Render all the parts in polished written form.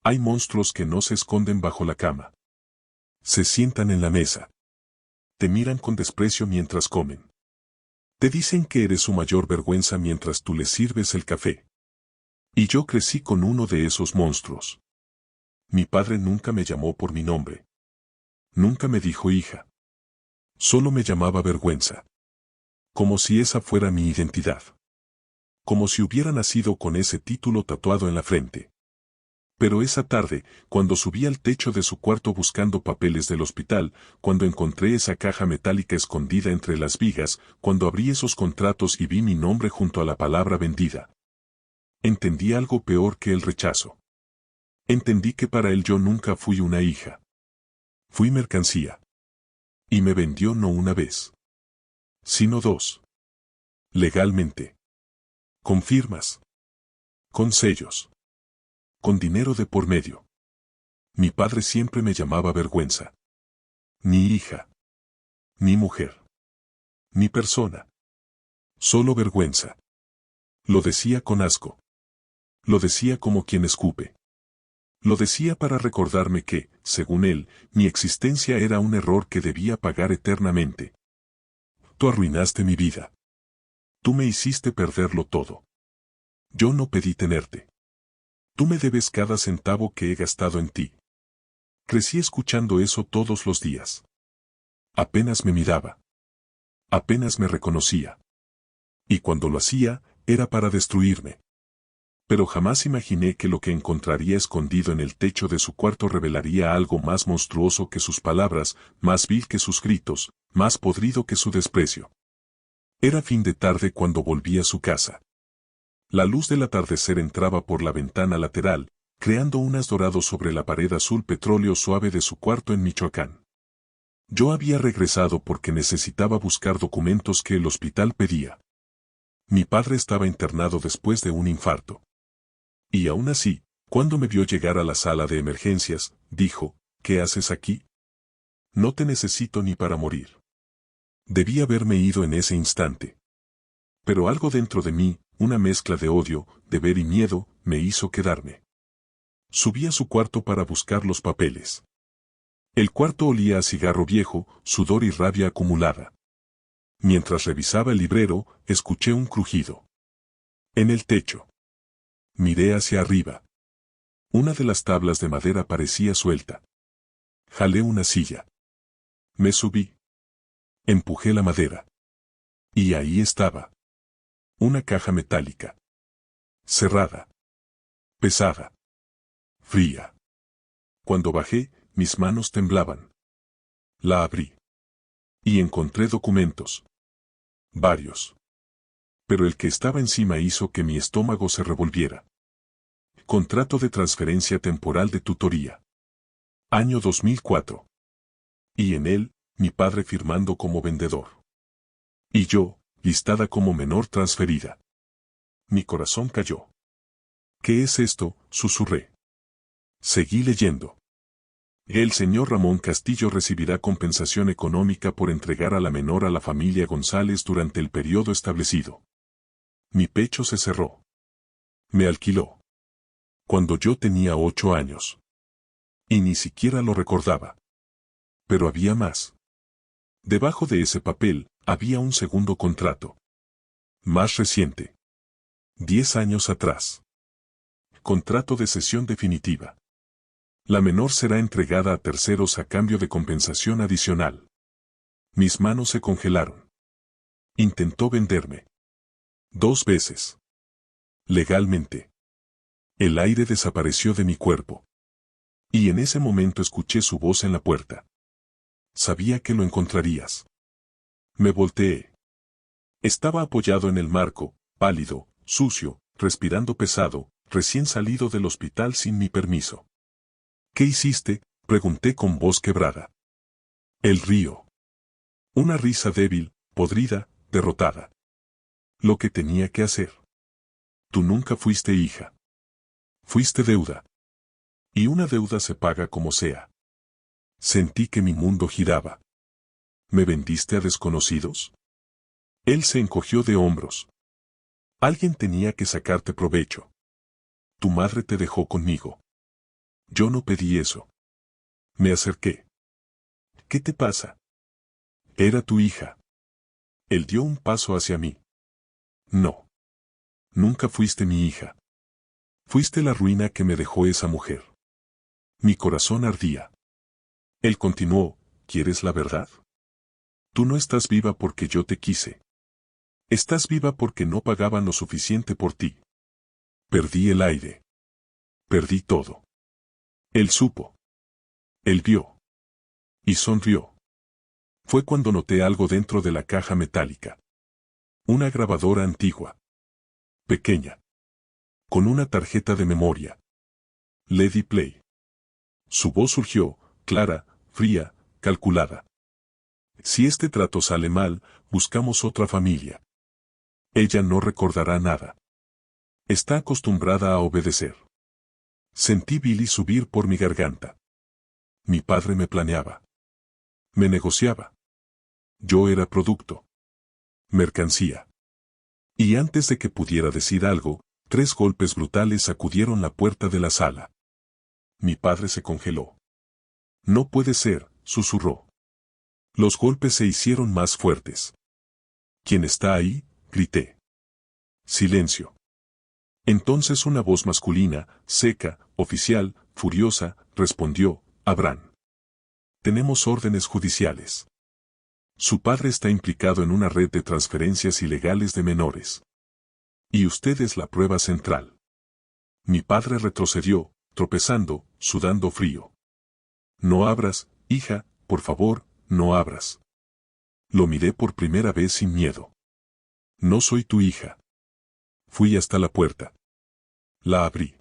Hay monstruos que no se esconden bajo la cama. Se sientan en la mesa. Te miran con desprecio mientras comen. Te dicen que eres su mayor vergüenza mientras tú les sirves el café. Y yo crecí con uno de esos monstruos. Mi padre nunca me llamó por mi nombre. Nunca me dijo hija. Solo me llamaba vergüenza. Como si esa fuera mi identidad. Como si hubiera nacido con ese título tatuado en la frente. Pero esa tarde, cuando subí al techo de su cuarto buscando papeles del hospital, cuando encontré esa caja metálica escondida entre las vigas, cuando abrí esos contratos y vi mi nombre junto a la palabra vendida, entendí algo peor que el rechazo. Entendí que para él yo nunca fui una hija. Fui mercancía. Y me vendió no una vez, sino dos. Legalmente. Con firmas. Con sellos. Con dinero de por medio. Mi padre siempre me llamaba vergüenza. Ni hija. Ni mujer. Ni persona. Solo vergüenza. Lo decía con asco. Lo decía como quien escupe. Lo decía para recordarme que, según él, mi existencia era un error que debía pagar eternamente. Tú arruinaste mi vida. Tú me hiciste perderlo todo. Yo no pedí tenerte. Tú me debes cada centavo que he gastado en ti. Crecí escuchando eso todos los días. Apenas me miraba. Apenas me reconocía. Y cuando lo hacía, era para destruirme. Pero jamás imaginé que lo que encontraría escondido en el techo de su cuarto revelaría algo más monstruoso que sus palabras, más vil que sus gritos, más podrido que su desprecio. Era fin de tarde cuando volví a su casa. La luz del atardecer entraba por la ventana lateral, creando un haz dorado sobre la pared azul petróleo suave de su cuarto en Michoacán. Yo había regresado porque necesitaba buscar documentos que el hospital pedía. Mi padre estaba internado después de un infarto. Y aún así, cuando me vio llegar a la sala de emergencias, dijo, ¿qué haces aquí? No te necesito ni para morir. Debí haberme ido en ese instante. Pero algo dentro de mí, una mezcla de odio, deber y miedo, me hizo quedarme. Subí a su cuarto para buscar los papeles. El cuarto olía a cigarro viejo, sudor y rabia acumulada. Mientras revisaba el librero, escuché un crujido. En el techo. Miré hacia arriba. Una de las tablas de madera parecía suelta. Jalé una silla. Me subí. Empujé la madera. Y ahí estaba. Una caja metálica. Cerrada. Pesada. Fría. Cuando bajé, mis manos temblaban. La abrí. Y encontré documentos. Varios. Pero el que estaba encima hizo que mi estómago se revolviera. Contrato de transferencia temporal de tutoría. Año 2004. Y en él, mi padre firmando como vendedor. Y yo, listada como menor transferida. Mi corazón cayó. ¿Qué es esto?, susurré. Seguí leyendo. El señor Ramón Castillo recibirá compensación económica por entregar a la menor a la familia González durante el periodo establecido. Mi pecho se cerró. Me alquiló. Cuando yo tenía 8 años. Y ni siquiera lo recordaba. Pero había más. Debajo de ese papel, había un segundo contrato. Más reciente. 10 años atrás. Contrato de cesión definitiva. La menor será entregada a terceros a cambio de compensación adicional. Mis manos se congelaron. Intentó venderme. 2 veces. Legalmente. El aire desapareció de mi cuerpo. Y en ese momento escuché su voz en la puerta. Sabía que lo encontrarías. Me volteé. Estaba apoyado en el marco, pálido, sucio, respirando pesado, recién salido del hospital sin mi permiso. ¿Qué hiciste?, pregunté con voz quebrada. El río. Una risa débil, podrida, derrotada. Lo que tenía que hacer. Tú nunca fuiste hija. Fuiste deuda. Y una deuda se paga como sea. Sentí que mi mundo giraba. ¿Me vendiste a desconocidos? Él se encogió de hombros. Alguien tenía que sacarte provecho. Tu madre te dejó conmigo. Yo no pedí eso. Me acerqué. ¿Qué te pasa? Era tu hija. Él dio un paso hacia mí. No. Nunca fuiste mi hija. Fuiste la ruina que me dejó esa mujer. Mi corazón ardía. Él continuó, ¿quieres la verdad? Tú no estás viva porque yo te quise. Estás viva porque no pagaban lo suficiente por ti. Perdí el aire. Perdí todo. Él supo. Él vio. Y sonrió. Fue cuando noté algo dentro de la caja metálica. Una grabadora antigua. Pequeña. Con una tarjeta de memoria. Lady Play. Su voz surgió, clara, fría, calculada. Si este trato sale mal, buscamos otra familia. Ella no recordará nada. Está acostumbrada a obedecer. Sentí bilis subir por mi garganta. Mi padre me planeaba. Me negociaba. Yo era producto. Mercancía. Y antes de que pudiera decir algo, 3 golpes brutales sacudieron la puerta de la sala. Mi padre se congeló. No puede ser, susurró. Los golpes se hicieron más fuertes. ¿Quién está ahí? Grité. Silencio. Entonces una voz masculina, seca, oficial, furiosa, respondió, Abraham. Tenemos órdenes judiciales. Su padre está implicado en una red de transferencias ilegales de menores. Y usted es la prueba central. Mi padre retrocedió, tropezando, sudando frío. No abras, hija, por favor, no abras. Lo miré por primera vez sin miedo. No soy tu hija. Fui hasta la puerta. La abrí.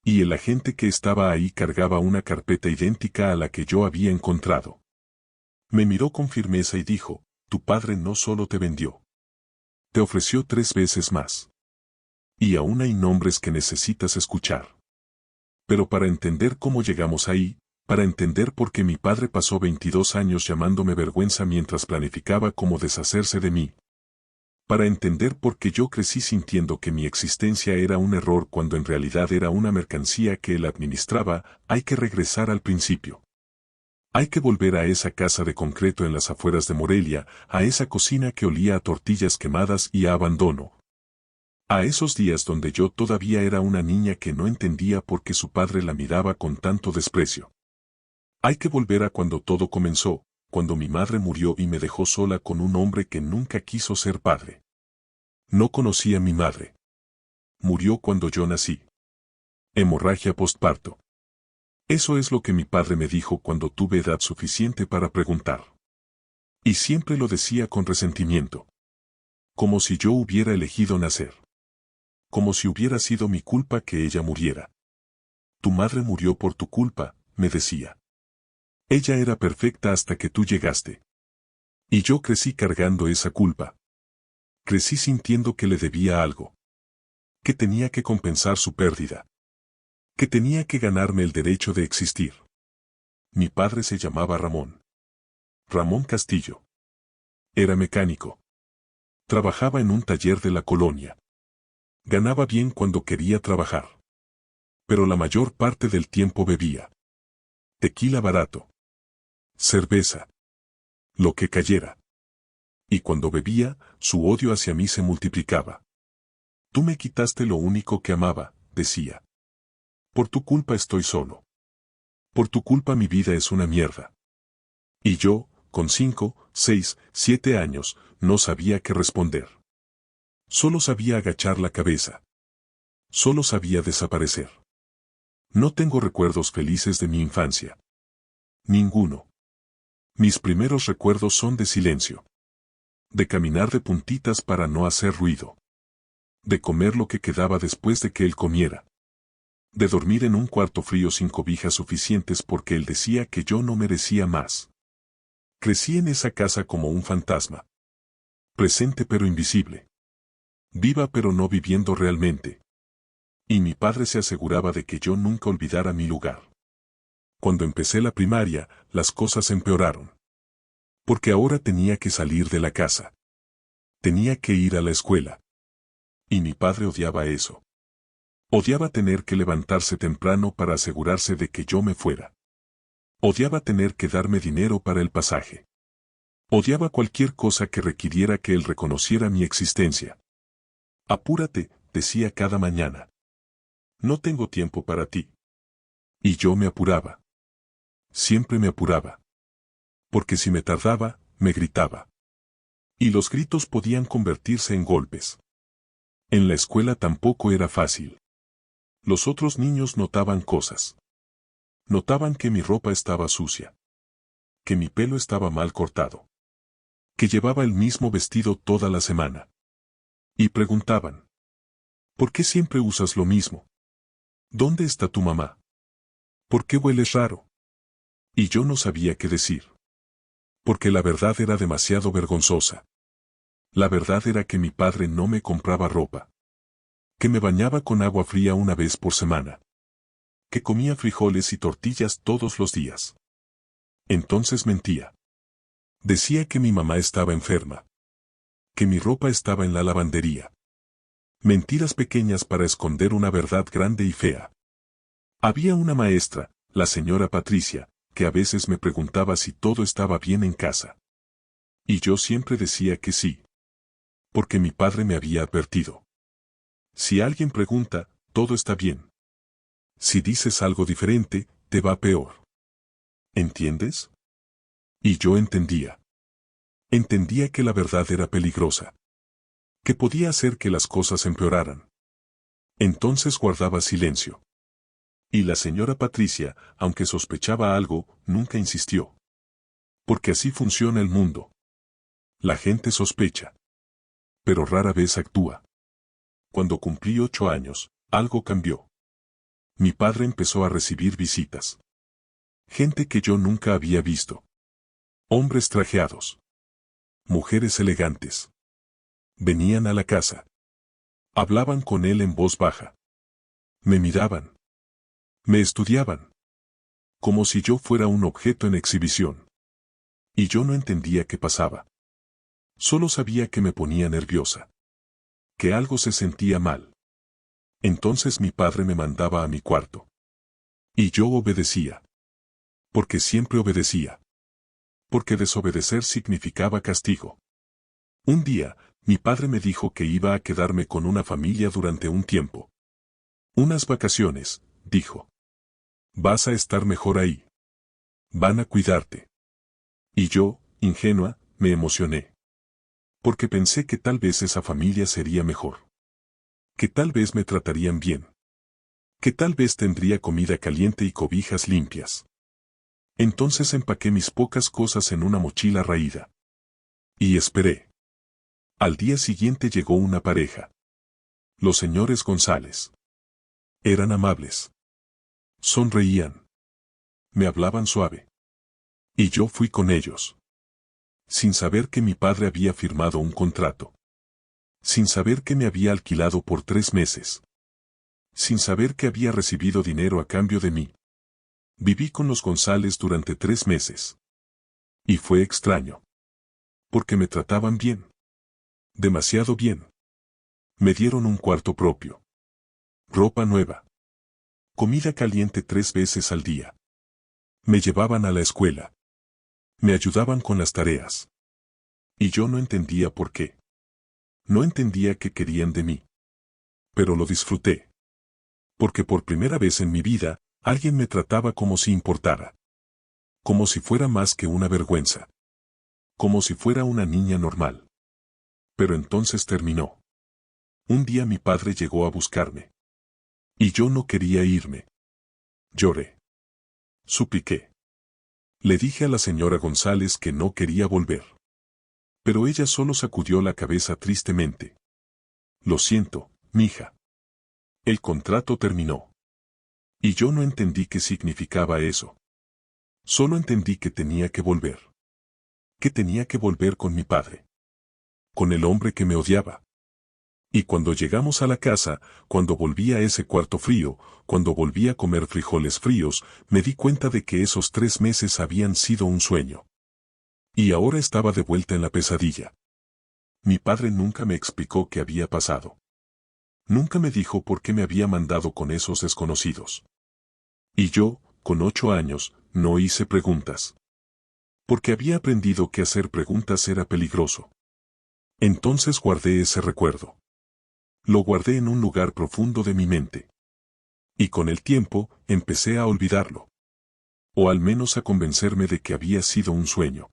Y el agente que estaba ahí cargaba una carpeta idéntica a la que yo había encontrado. Me miró con firmeza y dijo, tu padre no solo te vendió. Te ofreció 3 veces más. Y aún hay nombres que necesitas escuchar. Pero para entender cómo llegamos ahí, para entender por qué mi padre pasó 22 años llamándome vergüenza mientras planificaba cómo deshacerse de mí. Para entender por qué yo crecí sintiendo que mi existencia era un error cuando en realidad era una mercancía que él administraba, hay que regresar al principio. Hay que volver a esa casa de concreto en las afueras de Morelia, a esa cocina que olía a tortillas quemadas y a abandono. A esos días donde yo todavía era una niña que no entendía por qué su padre la miraba con tanto desprecio. Hay que volver a cuando todo comenzó, cuando mi madre murió y me dejó sola con un hombre que nunca quiso ser padre. No conocí a mi madre. Murió cuando yo nací. Hemorragia postparto. Eso es lo que mi padre me dijo cuando tuve edad suficiente para preguntar. Y siempre lo decía con resentimiento. Como si yo hubiera elegido nacer. Como si hubiera sido mi culpa que ella muriera. Tu madre murió por tu culpa, me decía. Ella era perfecta hasta que tú llegaste. Y yo crecí cargando esa culpa. Crecí sintiendo que le debía algo. Que tenía que compensar su pérdida. Que tenía que ganarme el derecho de existir. Mi padre se llamaba Ramón. Ramón Castillo. Era mecánico. Trabajaba en un taller de la colonia. Ganaba bien cuando quería trabajar. Pero la mayor parte del tiempo bebía. Tequila barato. Cerveza. Lo que cayera. Y cuando bebía, su odio hacia mí se multiplicaba. Tú me quitaste lo único que amaba, decía. Por tu culpa estoy solo. Por tu culpa mi vida es una mierda. Y yo, con 5, 6, 7 años, no sabía qué responder. Solo sabía agachar la cabeza. Solo sabía desaparecer. No tengo recuerdos felices de mi infancia. Ninguno. Mis primeros recuerdos son de silencio. De caminar de puntitas para no hacer ruido. De comer lo que quedaba después de que él comiera. De dormir en un cuarto frío sin cobijas suficientes porque él decía que yo no merecía más. Crecí en esa casa como un fantasma. Presente pero invisible. Viva pero no viviendo realmente. Y mi padre se aseguraba de que yo nunca olvidara mi lugar. Cuando empecé la primaria, las cosas empeoraron. Porque ahora tenía que salir de la casa. Tenía que ir a la escuela. Y mi padre odiaba eso. Odiaba tener que levantarse temprano para asegurarse de que yo me fuera. Odiaba tener que darme dinero para el pasaje. Odiaba cualquier cosa que requiriera que él reconociera mi existencia. Apúrate, decía cada mañana. No tengo tiempo para ti. Y yo me apuraba. Siempre me apuraba. Porque si me tardaba, me gritaba. Y los gritos podían convertirse en golpes. En la escuela tampoco era fácil. Los otros niños notaban cosas. Notaban que mi ropa estaba sucia. Que mi pelo estaba mal cortado. Que llevaba el mismo vestido toda la semana. Y preguntaban: ¿por qué siempre usas lo mismo? ¿Dónde está tu mamá? ¿Por qué hueles raro? Y yo no sabía qué decir. Porque la verdad era demasiado vergonzosa. La verdad era que mi padre no me compraba ropa. Que me bañaba con agua fría una vez por semana. Que comía frijoles y tortillas todos los días. Entonces mentía. Decía que mi mamá estaba enferma. Que mi ropa estaba en la lavandería. Mentiras pequeñas para esconder una verdad grande y fea. Había una maestra, la señora Patricia, que a veces me preguntaba si todo estaba bien en casa. Y yo siempre decía que sí. Porque mi padre me había advertido. Si alguien pregunta, todo está bien. Si dices algo diferente, te va peor. ¿Entiendes? Y yo entendía. Entendía que la verdad era peligrosa. Que podía hacer que las cosas empeoraran. Entonces guardaba silencio. Y la señora Patricia, aunque sospechaba algo, nunca insistió. Porque así funciona el mundo. La gente sospecha. Pero rara vez actúa. Cuando cumplí 8 años, algo cambió. Mi padre empezó a recibir visitas. Gente que yo nunca había visto. Hombres trajeados. Mujeres elegantes. Venían a la casa. Hablaban con él en voz baja. Me miraban. Me estudiaban. Como si yo fuera un objeto en exhibición. Y yo no entendía qué pasaba. Solo sabía que me ponía nerviosa. Que algo se sentía mal. Entonces mi padre me mandaba a mi cuarto. Y yo obedecía. Porque siempre obedecía. Porque desobedecer significaba castigo. Un día, mi padre me dijo que iba a quedarme con una familia durante un tiempo. Unas vacaciones, dijo. Vas a estar mejor ahí. Van a cuidarte. Y yo, ingenua, me emocioné. Porque pensé que tal vez esa familia sería mejor. Que tal vez me tratarían bien. Que tal vez tendría comida caliente y cobijas limpias. Entonces empaqué mis pocas cosas en una mochila raída. Y esperé. Al día siguiente llegó una pareja. Los señores González. Eran amables. Sonreían. Me hablaban suave. Y yo fui con ellos. Sin saber que mi padre había firmado un contrato. Sin saber que me había alquilado por 3 meses. Sin saber que había recibido dinero a cambio de mí. Viví con los González durante 3 meses. Y fue extraño. Porque me trataban bien. Demasiado bien. Me dieron un cuarto propio. Ropa nueva. Comida caliente 3 veces al día. Me llevaban a la escuela. Me ayudaban con las tareas. Y yo no entendía por qué. No entendía qué querían de mí. Pero lo disfruté. Porque por primera vez en mi vida, alguien me trataba como si importara. Como si fuera más que una vergüenza. Como si fuera una niña normal. Pero entonces terminó. Un día mi padre llegó a buscarme. Y yo no quería irme. Lloré. Supliqué. Le dije a la señora González que no quería volver. Pero ella solo sacudió la cabeza tristemente. Lo siento, mija. El contrato terminó. Y yo no entendí qué significaba eso. Solo entendí que tenía que volver. Que tenía que volver con mi padre. Con el hombre que me odiaba. Y cuando llegamos a la casa, cuando volví a ese cuarto frío, cuando volví a comer frijoles fríos, me di cuenta de que esos 3 meses habían sido un sueño. Y ahora estaba de vuelta en la pesadilla. Mi padre nunca me explicó qué había pasado. Nunca me dijo por qué me había mandado con esos desconocidos. Y yo, con 8 años, no hice preguntas. Porque había aprendido que hacer preguntas era peligroso. Entonces guardé ese recuerdo. Lo guardé en un lugar profundo de mi mente. Y con el tiempo, empecé a olvidarlo. O al menos a convencerme de que había sido un sueño.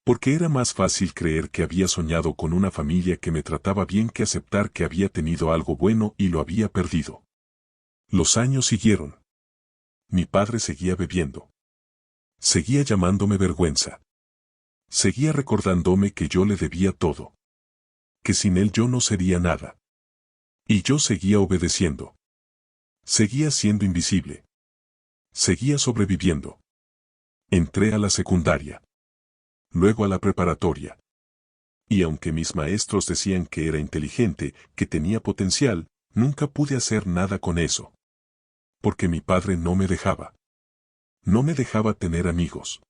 Porque era más fácil creer que había soñado con una familia que me trataba bien que aceptar que había tenido algo bueno y lo había perdido. Los años siguieron. Mi padre seguía bebiendo. Seguía llamándome vergüenza. Seguía recordándome que yo le debía todo. Que sin él yo no sería nada. Y yo seguía obedeciendo. Seguía siendo invisible. Seguía sobreviviendo. Entré a la secundaria. Luego a la preparatoria. Y aunque mis maestros decían que era inteligente, que tenía potencial, nunca pude hacer nada con eso. Porque mi padre no me dejaba. No me dejaba tener amigos.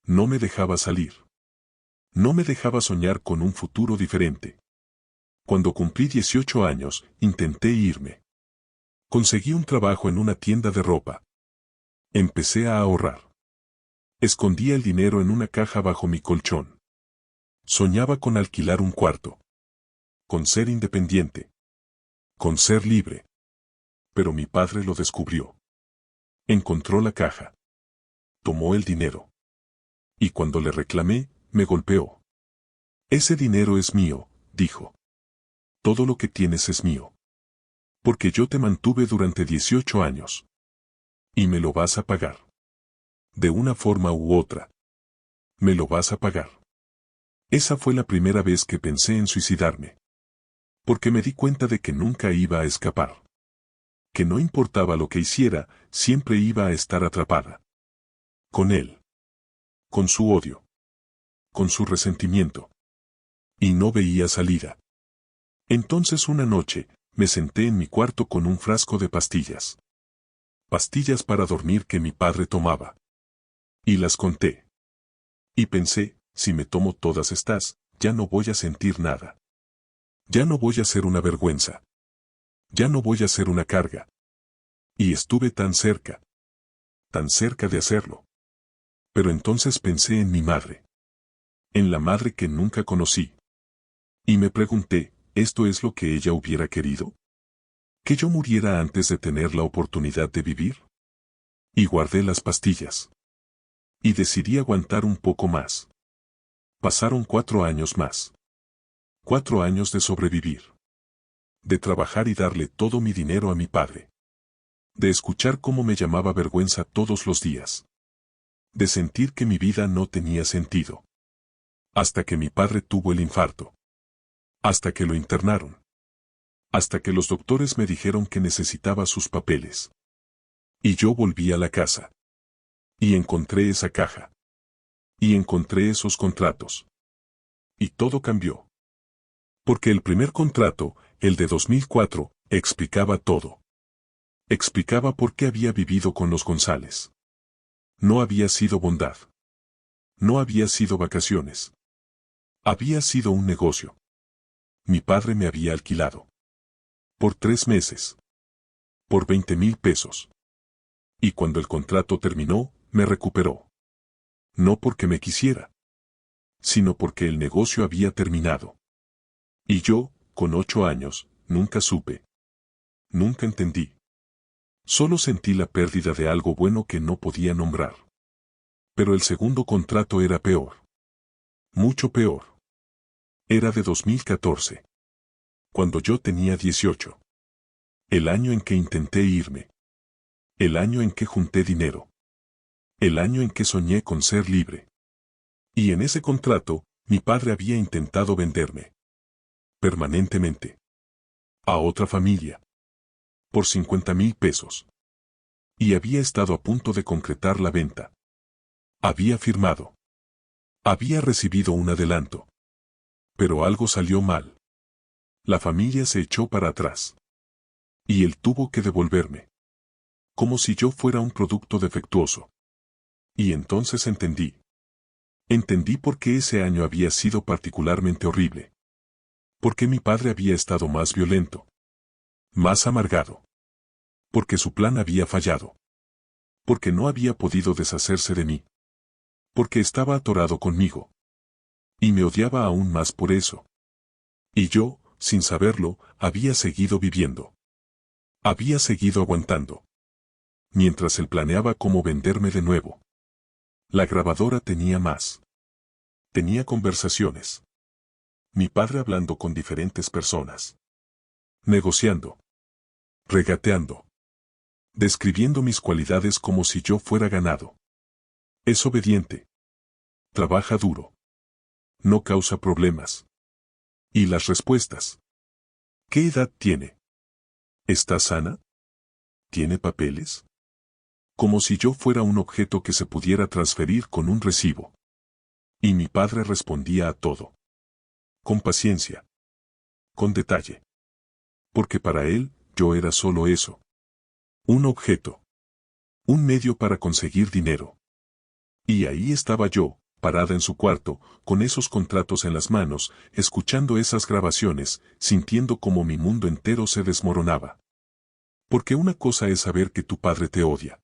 No me dejaba salir. No me dejaba soñar con un futuro diferente. Cuando cumplí 18 años, intenté irme. Conseguí un trabajo en una tienda de ropa. Empecé a ahorrar. Escondía el dinero en una caja bajo mi colchón. Soñaba con alquilar un cuarto. Con ser independiente. Con ser libre. Pero mi padre lo descubrió. Encontró la caja. Tomó el dinero. Y cuando le reclamé, me golpeó. Ese dinero es mío, dijo. Todo lo que tienes es mío. Porque yo te mantuve durante 18 años. Y me lo vas a pagar. De una forma u otra. Me lo vas a pagar. Esa fue la primera vez que pensé en suicidarme. Porque me di cuenta de que nunca iba a escapar. Que no importaba lo que hiciera, siempre iba a estar atrapada. Con él. Con su odio. Con su resentimiento. Y no veía salida. Entonces una noche, me senté en mi cuarto con un frasco de pastillas. Pastillas para dormir que mi padre tomaba. Y las conté. Y pensé, si me tomo todas estas, ya no voy a sentir nada. Ya no voy a ser una vergüenza. Ya no voy a ser una carga. Y estuve tan cerca de hacerlo. Pero entonces pensé en mi madre. En la madre que nunca conocí. Y me pregunté, ¿esto es lo que ella hubiera querido? ¿Que yo muriera antes de tener la oportunidad de vivir? Y guardé las pastillas. Y decidí aguantar un poco más. Pasaron 4 años más. 4 años de sobrevivir. De trabajar y darle todo mi dinero a mi padre. De escuchar cómo me llamaba vergüenza todos los días. De sentir que mi vida no tenía sentido. Hasta que mi padre tuvo el infarto. Hasta que lo internaron. Hasta que los doctores me dijeron que necesitaba sus papeles. Y yo volví a la casa. Y encontré esa caja. Y encontré esos contratos. Y todo cambió. Porque el primer contrato, el de 2004, explicaba todo. Explicaba por qué había vivido con los González. No había sido bondad. No había sido vacaciones. Había sido un negocio. Mi padre me había alquilado. Por 3 meses. Por 20,000 pesos. Y cuando el contrato terminó, me recuperó. No porque me quisiera. Sino porque el negocio había terminado. Y yo, con 8 años, nunca supe. Nunca entendí. Solo sentí la pérdida de algo bueno que no podía nombrar. Pero el segundo contrato era peor. Mucho peor. Era de 2014. Cuando yo tenía 18. El año en que intenté irme. El año en que junté dinero. El año en que soñé con ser libre. Y en ese contrato, mi padre había intentado venderme. Permanentemente. A otra familia. Por 50,000 pesos. Y había estado a punto de concretar la venta. Había firmado. Había recibido un adelanto. Pero algo salió mal. La familia se echó para atrás. Y él tuvo que devolverme. Como si yo fuera un producto defectuoso. Y entonces entendí. Entendí por qué ese año había sido particularmente horrible. Porque mi padre había estado más violento. Más amargado. Porque su plan había fallado. Porque no había podido deshacerse de mí. Porque estaba atorado conmigo. Y me odiaba aún más por eso. Y yo, sin saberlo, había seguido viviendo. Había seguido aguantando. Mientras él planeaba cómo venderme de nuevo. La grabadora tenía más. Tenía conversaciones. Mi padre hablando con diferentes personas. Negociando. Regateando. Describiendo mis cualidades como si yo fuera ganado. Es obediente. Trabaja duro. No causa problemas. ¿Y las respuestas? ¿Qué edad tiene? ¿Está sana? ¿Tiene papeles? Como si yo fuera un objeto que se pudiera transferir con un recibo. Y mi padre respondía a todo. Con paciencia. Con detalle. Porque para él, yo era solo eso. Un objeto. Un medio para conseguir dinero. Y ahí estaba yo, parada en su cuarto, con esos contratos en las manos, escuchando esas grabaciones, sintiendo como mi mundo entero se desmoronaba. Porque una cosa es saber que tu padre te odia.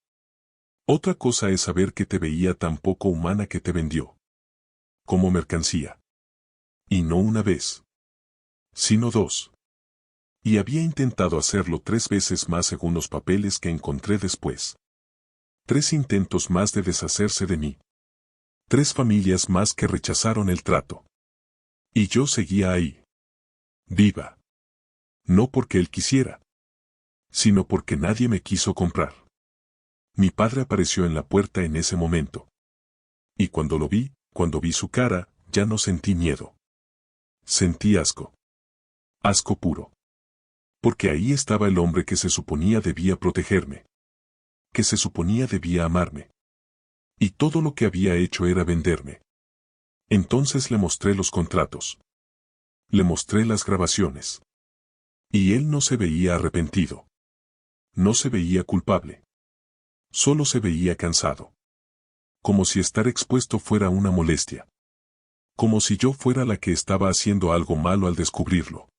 Otra cosa es saber que te veía tan poco humana que te vendió. Como mercancía. Y no una vez. Sino dos. Y había intentado hacerlo 3 veces más según los papeles que encontré después. 3 intentos más de deshacerse de mí. 3 familias más que rechazaron el trato. Y yo seguía ahí. Viva. No porque él quisiera. Sino porque nadie me quiso comprar. Mi padre apareció en la puerta en ese momento. Y cuando lo vi, cuando vi su cara, ya no sentí miedo. Sentí asco. Asco puro. Porque ahí estaba el hombre que se suponía debía protegerme. Que se suponía debía amarme. Y todo lo que había hecho era venderme. Entonces le mostré los contratos. Le mostré las grabaciones. Y él no se veía arrepentido. No se veía culpable. Solo se veía cansado. Como si estar expuesto fuera una molestia. Como si yo fuera la que estaba haciendo algo malo al descubrirlo.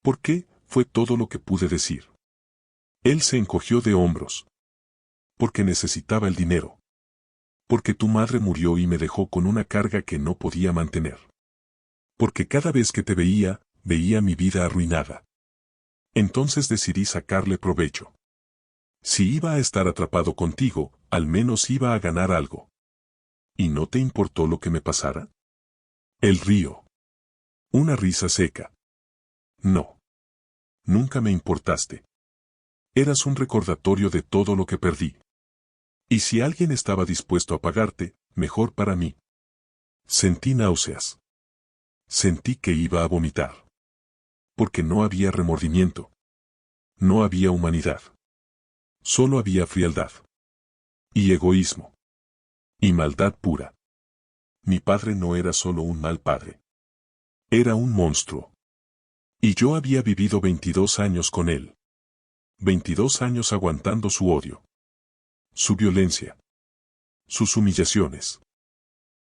¿Por qué? Fue todo lo que pude decir. Él se encogió de hombros. Porque necesitaba el dinero. Porque tu madre murió y me dejó con una carga que no podía mantener. Porque cada vez que te veía, veía mi vida arruinada. Entonces decidí sacarle provecho. Si iba a estar atrapado contigo, al menos iba a ganar algo. ¿Y no te importó lo que me pasara? El río. Una risa seca. No. Nunca me importaste. Eras un recordatorio de todo lo que perdí. Y si alguien estaba dispuesto a pagarte, mejor para mí. Sentí náuseas. Sentí que iba a vomitar. Porque no había remordimiento. No había humanidad. Solo había frialdad. Y egoísmo. Y maldad pura. Mi padre no era solo un mal padre. Era un monstruo. Y yo había vivido 22 años con él. 22 años aguantando su odio. Su violencia. Sus humillaciones.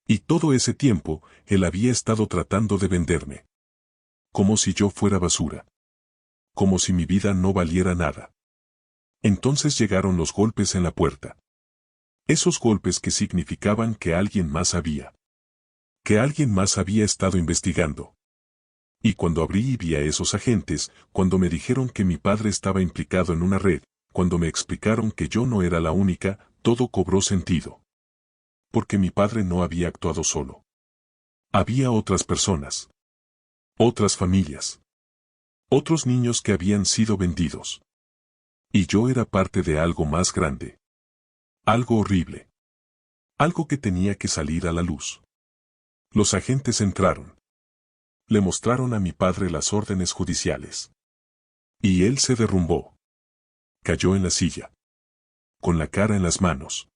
Y todo ese tiempo, él había estado tratando de venderme. Como si yo fuera basura. Como si mi vida no valiera nada. Entonces llegaron los golpes en la puerta. Esos golpes que significaban que alguien más había. Que alguien más había estado investigando. Y cuando abrí y vi a esos agentes, cuando me dijeron que mi padre estaba implicado en una red, cuando me explicaron que yo no era la única, todo cobró sentido. Porque mi padre no había actuado solo. Había otras personas. Otras familias. Otros niños que habían sido vendidos. Y yo era parte de algo más grande. Algo horrible. Algo que tenía que salir a la luz. Los agentes entraron. Le mostraron a mi padre las órdenes judiciales. Y él se derrumbó. Cayó en la silla. Con la cara en las manos.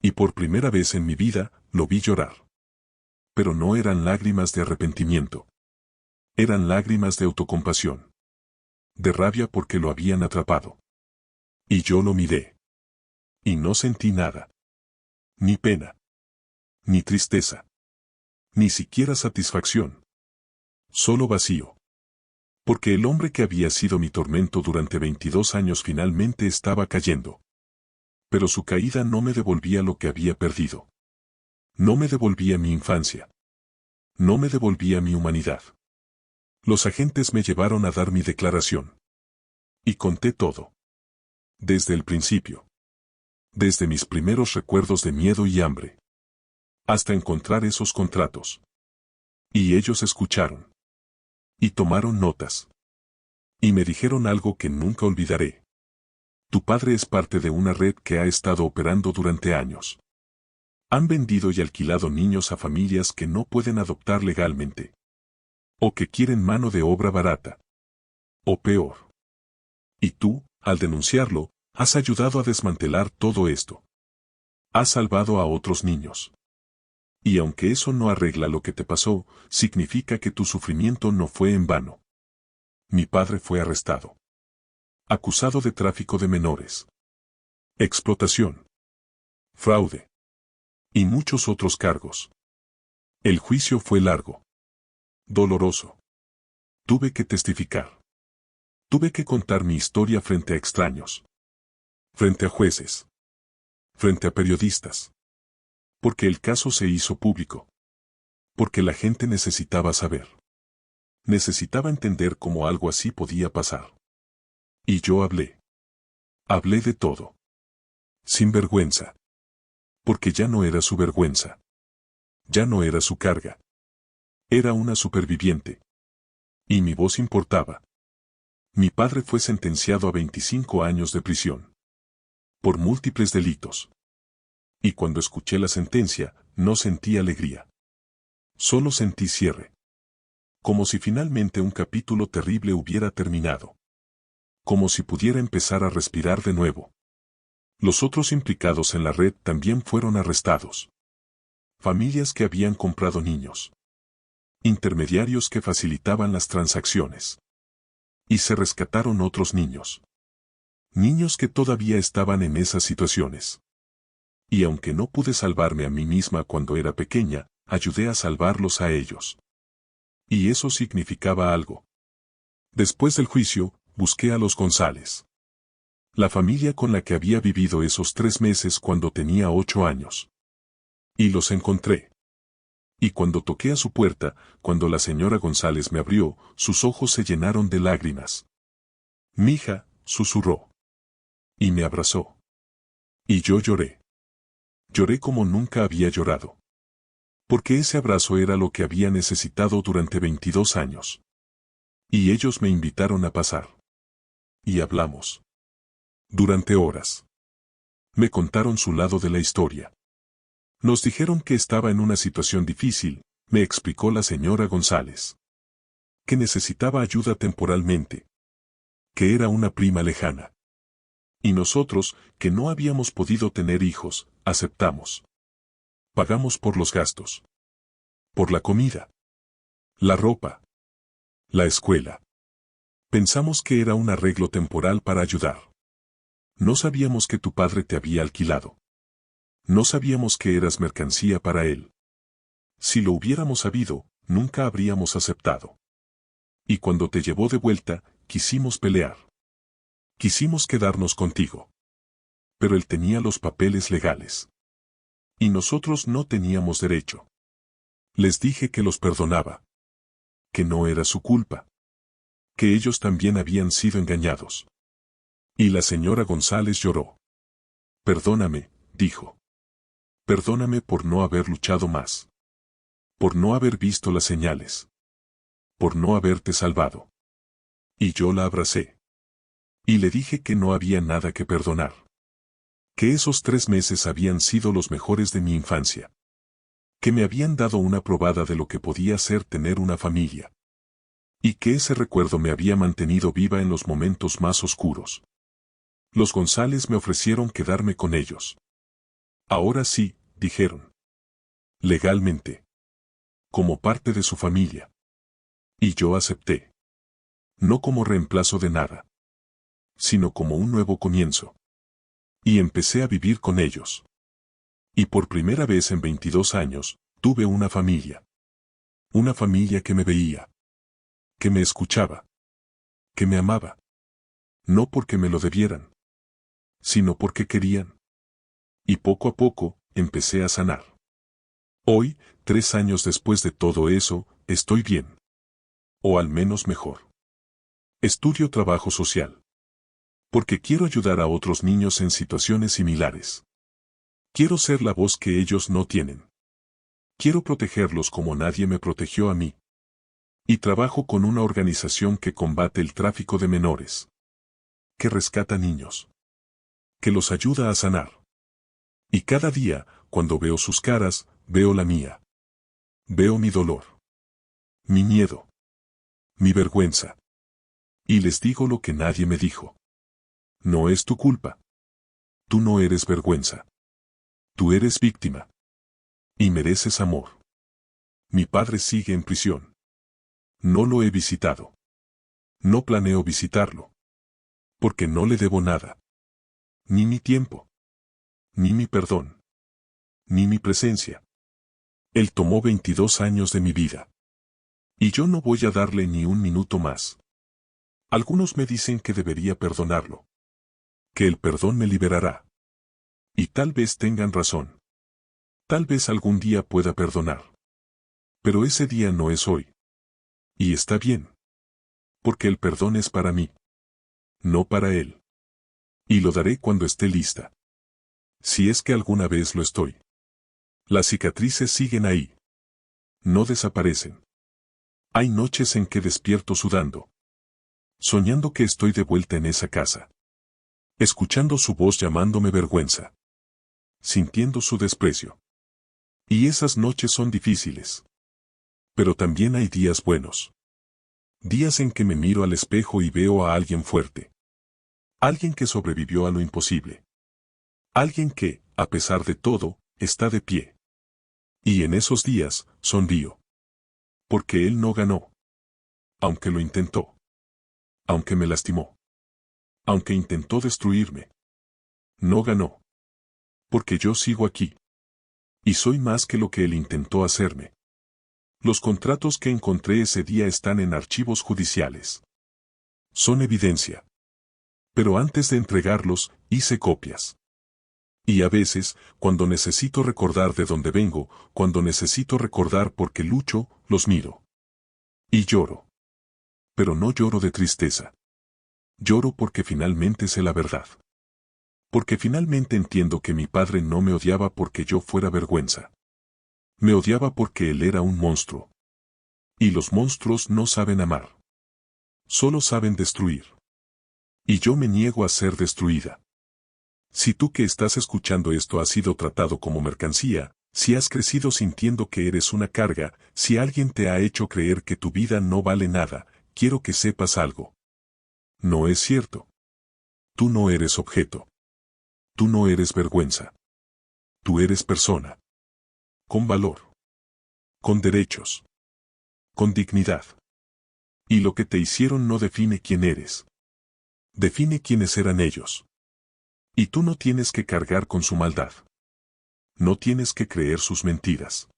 Y por primera vez en mi vida, lo vi llorar. Pero no eran lágrimas de arrepentimiento. Eran lágrimas de autocompasión. De rabia porque lo habían atrapado. Y yo lo miré. Y no sentí nada. Ni pena. Ni tristeza. Ni siquiera satisfacción. Solo vacío. Porque el hombre que había sido mi tormento durante 22 años finalmente estaba cayendo. Pero su caída no me devolvía lo que había perdido. No me devolvía mi infancia. No me devolvía mi humanidad. Los agentes me llevaron a dar mi declaración. Y conté todo. Desde el principio. Desde mis primeros recuerdos de miedo y hambre. Hasta encontrar esos contratos. Y ellos escucharon. Y tomaron notas. Y me dijeron algo que nunca olvidaré. Tu padre es parte de una red que ha estado operando durante años. Han vendido y alquilado niños a familias que no pueden adoptar legalmente. O que quieren mano de obra barata. O peor. Y tú, al denunciarlo, has ayudado a desmantelar todo esto. Has salvado a otros niños. Y aunque eso no arregla lo que te pasó, significa que tu sufrimiento no fue en vano. Mi padre fue arrestado. Acusado de tráfico de menores. Explotación. Fraude. Y muchos otros cargos. El juicio fue largo. Doloroso. Tuve que testificar. Tuve que contar mi historia frente a extraños. Frente a jueces. Frente a periodistas. Porque el caso se hizo público. Porque la gente necesitaba saber. Necesitaba entender cómo algo así podía pasar. Y yo hablé. Hablé de todo. Sin vergüenza. Porque ya no era su vergüenza. Ya no era su carga. Era una superviviente. Y mi voz importaba. Mi padre fue sentenciado a 25 años de prisión. Por múltiples delitos. Y cuando escuché la sentencia, no sentí alegría. Solo sentí cierre. Como si finalmente un capítulo terrible hubiera terminado. Como si pudiera empezar a respirar de nuevo. Los otros implicados en la red también fueron arrestados. Familias que habían comprado niños. Intermediarios que facilitaban las transacciones. Y se rescataron otros niños. Niños que todavía estaban en esas situaciones. Y aunque no pude salvarme a mí misma cuando era pequeña, ayudé a salvarlos a ellos. Y eso significaba algo. Después del juicio, busqué a los González. La familia con la que había vivido esos 3 meses cuando tenía 8 años. Y los encontré. Y cuando toqué a su puerta, cuando la señora González me abrió, sus ojos se llenaron de lágrimas. «Mija», susurró. Y me abrazó. Y yo lloré. Lloré como nunca había llorado. Porque ese abrazo era lo que había necesitado durante 22 años. Y ellos me invitaron a pasar. Y hablamos. Durante horas. Me contaron su lado de la historia. Nos dijeron que estaba en una situación difícil, me explicó la señora González. Que necesitaba ayuda temporalmente. Que era una prima lejana. Y nosotros, que no habíamos podido tener hijos, aceptamos. Pagamos por los gastos. Por la comida. La ropa. La escuela. Pensamos que era un arreglo temporal para ayudar. No sabíamos que tu padre te había alquilado. No sabíamos que eras mercancía para él. Si lo hubiéramos sabido, nunca habríamos aceptado. Y cuando te llevó de vuelta, quisimos pelear. Quisimos quedarnos contigo. Pero él tenía los papeles legales. Y nosotros no teníamos derecho. Les dije que los perdonaba. Que no era su culpa. Que ellos también habían sido engañados. Y la señora González lloró. Perdóname, dijo. Perdóname por no haber luchado más. Por no haber visto las señales. Por no haberte salvado. Y yo la abracé. Y le dije que no había nada que perdonar. Que esos 3 meses habían sido los mejores de mi infancia. Que me habían dado una probada de lo que podía ser tener una familia. Y que ese recuerdo me había mantenido viva en los momentos más oscuros. Los González me ofrecieron quedarme con ellos. Ahora sí, dijeron. Legalmente. Como parte de su familia. Y yo acepté. No como reemplazo de nada. Sino como un nuevo comienzo. Y empecé a vivir con ellos. Y por primera vez en 22 años, tuve una familia. Una familia que me veía. Que me escuchaba. que me amaba. No porque me lo debieran, sino porque querían. Y poco a poco, empecé a sanar. Hoy, 3 años después de todo eso, estoy bien. O al menos mejor. Estudio trabajo social. Porque quiero ayudar a otros niños en situaciones similares. Quiero ser la voz que ellos no tienen. Quiero protegerlos como nadie me protegió a mí. Y trabajo con una organización que combate el tráfico de menores. Que rescata niños. Que los ayuda a sanar. Y cada día, cuando veo sus caras, veo la mía. Veo mi dolor. Mi miedo. Mi vergüenza. Y les digo lo que nadie me dijo. No es tu culpa. Tú no eres vergüenza. Tú eres víctima. Y mereces amor. Mi padre sigue en prisión. No lo he visitado. No planeo visitarlo. Porque no le debo nada. Ni mi tiempo. Ni mi perdón. Ni mi presencia. Él tomó 22 años de mi vida. Y yo no voy a darle ni un minuto más. Algunos me dicen que debería perdonarlo. Que el perdón me liberará. Y tal vez tengan razón. Tal vez algún día pueda perdonar. Pero ese día no es hoy. Y está bien. Porque el perdón es para mí. No para él. Y lo daré cuando esté lista. Si es que alguna vez lo estoy. Las cicatrices siguen ahí. No desaparecen. Hay noches en que despierto sudando. Soñando que estoy de vuelta en esa casa. Escuchando su voz llamándome vergüenza. Sintiendo su desprecio. Y esas noches son difíciles. Pero también hay días buenos. Días en que me miro al espejo y veo a alguien fuerte. Alguien que sobrevivió a lo imposible. Alguien que, a pesar de todo, está de pie. Y en esos días, sonrío. Porque él no ganó. Aunque lo intentó. Aunque me lastimó. Aunque intentó destruirme. No ganó. Porque yo sigo aquí. Y soy más que lo que él intentó hacerme. Los contratos que encontré ese día están en archivos judiciales. Son evidencia. Pero antes de entregarlos, hice copias. Y a veces, cuando necesito recordar de dónde vengo, cuando necesito recordar por qué lucho, los miro. Y lloro. Pero no lloro de tristeza. Lloro porque finalmente sé la verdad. Porque finalmente entiendo que mi padre no me odiaba porque yo fuera vergüenza. Me odiaba porque él era un monstruo. Y los monstruos no saben amar. Solo saben destruir. Y yo me niego a ser destruida. Si tú que estás escuchando esto has sido tratado como mercancía, si has crecido sintiendo que eres una carga, si alguien te ha hecho creer que tu vida no vale nada, quiero que sepas algo. No es cierto. Tú no eres objeto. Tú no eres vergüenza. Tú eres persona. Con valor. Con derechos. Con dignidad. Y lo que te hicieron no define quién eres. Define quiénes eran ellos. Y tú no tienes que cargar con su maldad. No tienes que creer sus mentiras.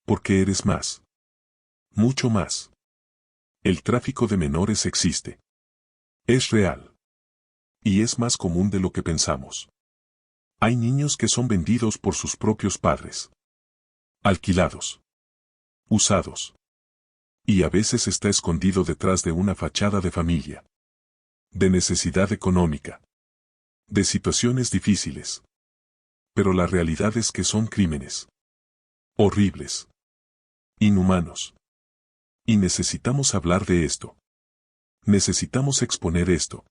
Porque eres más. Mucho más. El tráfico de menores existe. Es real. Y es más común de lo que pensamos. Hay niños que son vendidos por sus propios padres. Alquilados. Usados. Y a veces está escondido detrás de una fachada de familia. De necesidad económica. De situaciones difíciles. Pero la realidad es que son crímenes. Horribles. Inhumanos. Y necesitamos hablar de esto. Necesitamos exponer esto.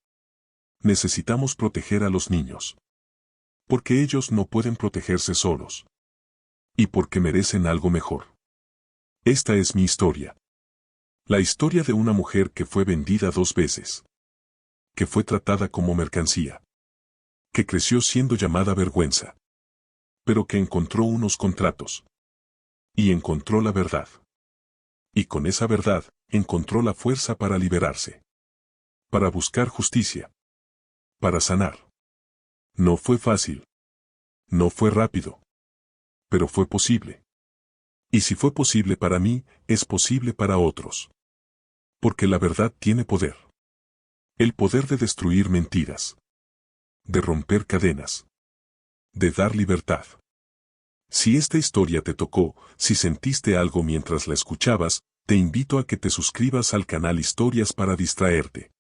Necesitamos proteger a los niños. Porque ellos no pueden protegerse solos. Y porque merecen algo mejor. Esta es mi historia. La historia de una mujer que fue vendida 2 veces. Que fue tratada como mercancía. Que creció siendo llamada vergüenza. Pero que encontró unos contratos. Y encontró la verdad. Y con esa verdad, encontró la fuerza para liberarse. Para buscar justicia. Para sanar. No fue fácil. No fue rápido. Pero fue posible. Y si fue posible para mí, es posible para otros. Porque la verdad tiene poder. El poder de destruir mentiras. De romper cadenas. De dar libertad. Si esta historia te tocó, si sentiste algo mientras la escuchabas, te invito a que te suscribas al canal Historias para distraerte.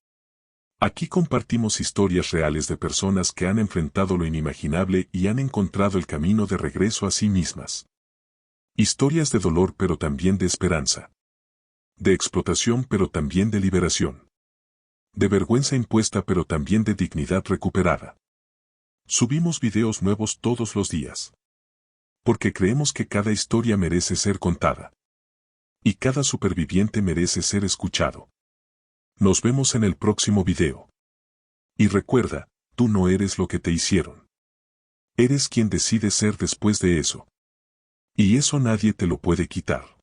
Aquí compartimos historias reales de personas que han enfrentado lo inimaginable y han encontrado el camino de regreso a sí mismas. Historias de dolor pero también de esperanza. De explotación pero también de liberación. De vergüenza impuesta pero también de dignidad recuperada. Subimos videos nuevos todos los días. Porque creemos que cada historia merece ser contada. Y cada superviviente merece ser escuchado. Nos vemos en el próximo video. Y recuerda, tú no eres lo que te hicieron. Eres quien decide ser después de eso. Y eso nadie te lo puede quitar.